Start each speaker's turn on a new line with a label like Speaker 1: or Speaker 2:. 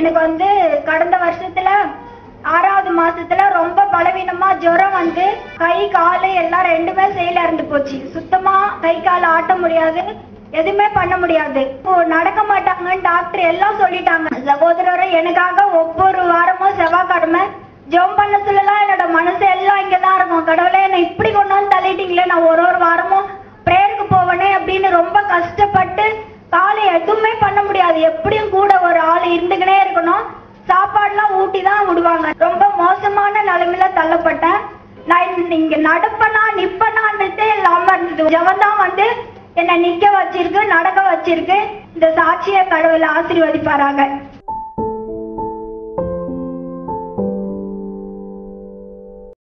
Speaker 1: எனக்கு கடந்த வருஷத்துல 6வது மாசத்துல ரொம்ப பலவீனமா ஜுரம் கை காலு எல்லாம் ரெண்டுமே செயல இருந்து போச்சு. சுத்தமா கை கால் ஆட்ட முடியாது, எதுவுமே பண்ண முடியாது. நடக்க மாட்டாங்கன்னு டாக்டர் எல்லாம் சொல்லிட்டாங்க. சகோதரரை எனக்காக ஒவ்வொரு வாரமும் செவ்வாய்க்கிழமை ஜெபம் பண்ண சொல்லலாம். என்னோட மனசு எல்லாம் இங்கதான் இருக்கும். கடவுளே என்னை இப்படி கொண்டு வந்து தள்ளிட்டீங்களே, நான் ஒரு வாரமும் பிரேயருக்கு போவனே அப்படின்னு ரொம்ப கஷ்டப்பட்டு காலை எதுவுமே பண்ண முடியாது. எப்படியும் கூட ஒரு ஆள் இருந்துக்கினே இருக்கணும். சாப்பாடுலாம் ஊட்டி தான் விடுவாங்க. ரொம்ப மோசமான நிலைமையில தள்ளப்பட்டேன். நான் இங்க நடப்பனா நிப்பனான்றதே இல்லாம இருந்தது. ஜெபந்தான் என்னை நிக்க வச்சிருக்கு, நடக்க வச்சிருக்கு. இந்த சாட்சியை கடவுளை ஆசீர்வதிப்பாராங்க.